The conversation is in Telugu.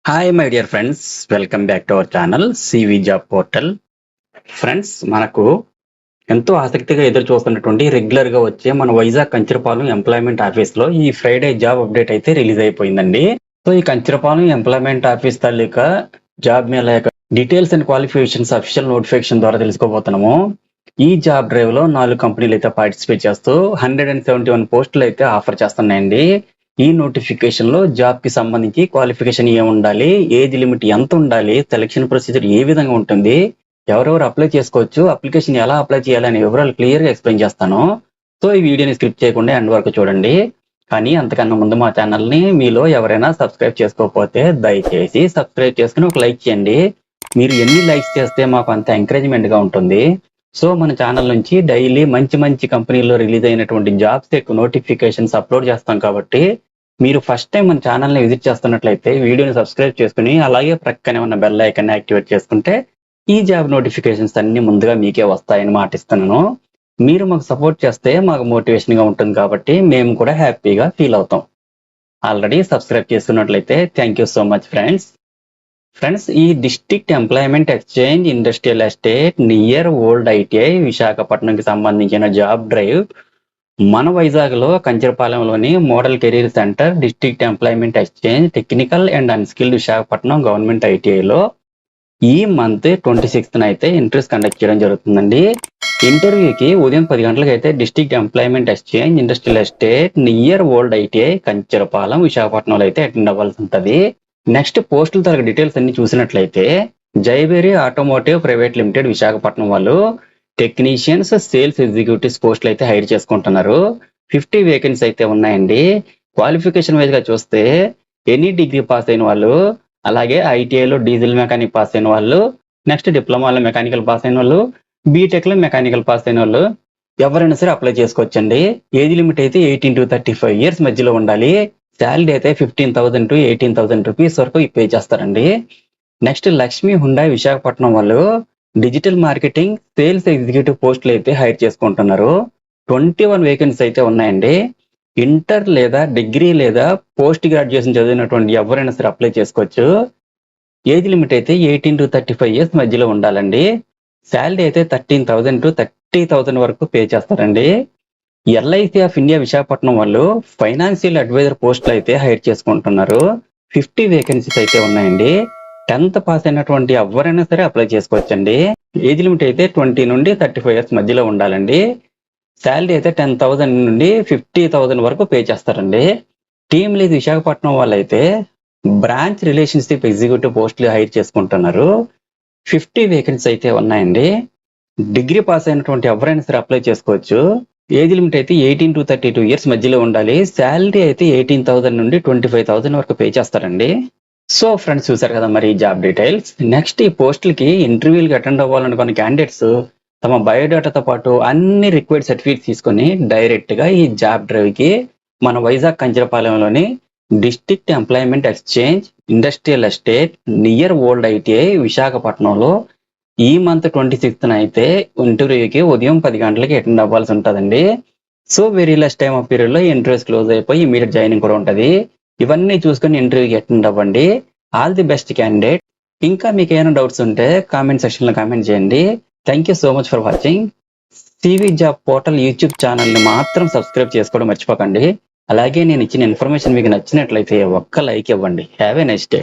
Hi my dear friends, welcome back to our channel CV job portal. Friends, మనకు ఎంతో ఆసక్తిగా ఎదురు చూస్తున్నటువంటి రెగ్యులర్ గా వచ్చే మన వైజాగ్ కంచరపాలెం ఎంప్లాయ్మెంట్ ఆఫీస్ లో ఈ ఫ్రైడే జాబ్ అప్డేట్ అయితే రిలీజ్ అయిపోయిందండి. సో ఈ కంచరపాలెం ఎంప్లాయ్మెంట్ ఆఫీస్ తాలూకా జాబ్ మేళ యొక్క details and qualifications official notification ద్వారా తెలుసుకోబోతున్నాము. ఈ జాబ్ డ్రైవ్ లో 4 కంపెనీలు అయితే పార్టిసిపేట్ చేస్తూ 171 పోస్టులు అయితే ఆఫర్ చేస్తున్నాయండి. ఈ నోటిఫికేషన్ లో జాబ్ కి సంబంధించి క్వాలిఫికేషన్ ఏమి ఉండాలి, ఏజ్ లిమిట్ ఎంత ఉండాలి, సెలక్షన్ ప్రొసీజర్ ఏ విధంగా ఉంటుంది, ఎవరెవరు అప్లై చేసుకోవచ్చు, అప్లికేషన్ ఎలా అప్లై చేయాలి అనే వివరాలు క్లియర్ గా ఎక్స్ప్లెయిన్ చేస్తాను. సో ఈ వీడియోని స్క్రిప్ట్ చేయకుండా ఎండ్ వరకు చూడండి. కానీ అంతకన్నా ముందు మా ఛానల్ ని మీలో ఎవరైనా సబ్స్క్రైబ్ చేసుకోకపోతే దయచేసి సబ్స్క్రైబ్ చేసుకుని ఒక లైక్ చేయండి. మీరు ఎన్ని లైక్స్ చేస్తే మాకు అంత ఎంకరేజ్మెంట్ గా ఉంటుంది. సో మన ఛానల్ నుంచి డైలీ మంచి మంచి కంపెనీల్లో రిలీజ్ అయినటువంటి జాబ్స్ యొక్క నోటిఫికేషన్స్ అప్లోడ్ చేస్తాం కాబట్టి మీరు ఫస్ట్ టైం మన ఛానల్ ని విజిట్ చేస్తున్నట్లయితే వీడియోని సబ్స్క్రైబ్ చేసుకుని అలాగే ప్రక్కనే ఉన్న బెల్ ఐకాన్ యాక్టివేట్ చేసుకుంటే ఈ జాబ్ నోటిఫికేషన్స్ అన్ని ముందుగా మీకే వస్తాయని మాటిస్తున్నాను. మీరు మాకు సపోర్ట్ చేస్తే మాకు మోటివేషన్ గా ఉంటుంది కాబట్టి మేము కూడా హ్యాపీగా ఫీల్ అవుతాం. ఆల్రెడీ సబ్స్క్రైబ్ చేసుకున్నట్లయితే thank you so much friends, ఈ district employment exchange industrial estate near old ITI విశాఖపట్నంకి సంబంధించిన జాబ్ డ్రైవ్ మన వైజాగ్ లో కంచరపాలెంలోని model career centre district employment exchange technical and unskilled Visakhapatnam government ఐటీఐలో ఈ మంత్ 26th అయితే ఇంటర్వ్యూస్ కండక్ట్ చేయడం జరుగుతుందండి. ఇంటర్వ్యూకి ఉదయం 10 గంటలకు అయితే district employment exchange industrial estate near old ITI Kancharapalem విశాఖపట్నంలో అయితే అటెండ్ అవ్వాల్సి ఉంటుంది. నెక్స్ట్ పోస్టుల తరగతి డీటెయిల్స్ అన్ని చూసినట్లయితే జైబేరీ ఆటోమోటివ్ ప్రైవేట్ లిమిటెడ్ విశాఖపట్నం వాళ్ళు టెక్నీషియన్స్ సేల్స్ ఎగ్జిక్యూటివ్స్ పోస్టులు అయితే హైర్ చేసుకుంటున్నారు. 50 వేకెన్సీ అయితే ఉన్నాయండి. క్వాలిఫికేషన్ వైజ్ గా చూస్తే ఎనీ డిగ్రీ పాస్ అయిన వాళ్ళు, అలాగే ఐటీఐలో డీజిల్ మెకానిక్ పాస్ అయిన వాళ్ళు, నెక్స్ట్ డిప్లొమాలో మెకానికల్ పాస్ అయిన వాళ్ళు, బీటెక్ లో మెకానికల్ పాస్ అయిన వాళ్ళు ఎవరైనా సరే అప్లై చేసుకోవచ్చండి. ఏజ్ లిమిట్ అయితే 18 to 35 years మధ్యలో ఉండాలి. శాలరీ అయితే 15,000 to 18,000 రూపీస్ వరకు పే చేస్తారండి. నెక్స్ట్ లక్ష్మీ హుండాయ్ విశాఖపట్నం వాళ్ళు డిజిటల్ మార్కెటింగ్ సేల్స్ ఎగ్జిక్యూటివ్ పోస్టులు అయితే హైర్ చేసుకుంటున్నారు. 21 వేకెన్సీ అయితే ఉన్నాయండి. ఇంటర్ లేదా డిగ్రీ లేదా పోస్ట్ గ్రాడ్యుయేషన్ చదివినటువంటి ఎవరైనా సరే అప్లై చేసుకోవచ్చు. ఏజ్ లిమిట్ అయితే 18 to 35 years మధ్యలో ఉండాలండి. శాలరీ అయితే 13,000 to 30,000 వరకు పే చేస్తారండి. ఎల్ఐసి ఆఫ్ ఇండియా విశాఖపట్నం వాళ్ళు ఫైనాన్షియల్ అడ్వైజర్ పోస్టులు అయితే హైర్ చేసుకుంటున్నారు. 50 వేకెన్సీస్ అయితే ఉన్నాయండి. 10th పాస్ అయినటువంటి ఎవరైనా సరే అప్లై చేసుకోవచ్చండి. ఏజ్ లిమిట్ అయితే 20 నుండి 35 years మధ్యలో ఉండాలండి. శాలరీ అయితే 10,000 నుండి 50,000 వరకు పే చేస్తారండి. టీమ్ లీడ్ విశాఖపట్నం వాళ్ళైతే బ్రాంచ్ రిలేషన్షిప్ ఎగ్జిక్యూటివ్ పోస్టులు హైర్ చేసుకుంటున్నారు. 50 వేకెన్సీ అయితే ఉన్నాయండి. డిగ్రీ పాస్ అయినటువంటి ఎవరైనా సరే అప్లై చేసుకోవచ్చు. ఏజ్ లిమిట్ అయితే 18 to 32 years మధ్యలో ఉండాలి. శాలరీ అయితే 18,000 నుండి 25,000 వరకు పే చేస్తారండి. సో ఫ్రెండ్స్, చూసారు కదా మరి జాబ్ డీటెయిల్స్. నెక్స్ట్ ఈ పోస్టులకి ఇంటర్వ్యూలకి అటెండ్ అవ్వాలనుకున్న క్యాండిడేట్స్ తమ బయోడేటాతో పాటు అన్ని రిక్వైర్డ్ సర్టిఫికేట్స్ తీసుకొని డైరెక్ట్ గా ఈ జాబ్ డ్రైవ్ కి మన వైజాగ్ కంచరపాలెంలోని district employment exchange industrial estate near old ITI విశాఖపట్నంలో ఈ మంత్ 26th అయితే ఇంటర్వ్యూకి ఉదయం 10 గంటలకి అటెండ్ అవ్వాల్సి ఉంటుందండి. So very less time of period లో ఇంటర్వ్యూస్ క్లోజ్ అయిపోయి ఇమీడియట్ జాయినింగ్ కూడా ఉంటుంది. ఇవన్నీ చూసుకుని ఇంటర్వ్యూకి అటెండ్ అవ్వండి. All the best candidate. ఇంకా మీకు ఏమైనా డౌట్స్ ఉంటే కామెంట్ సెక్షన్ లో కామెంట్ చేయండి. Thank you so much for watching. CV job portal YouTube channel ని మాత్రం సబ్స్క్రైబ్ చేసుకోవడం మర్చిపోకండి. అలాగే నేను ఇచ్చిన ఇన్ఫర్మేషన్ మీకు నచ్చినట్లయితే ఒక్క లైక్ ఇవ్వండి. Have a nice day.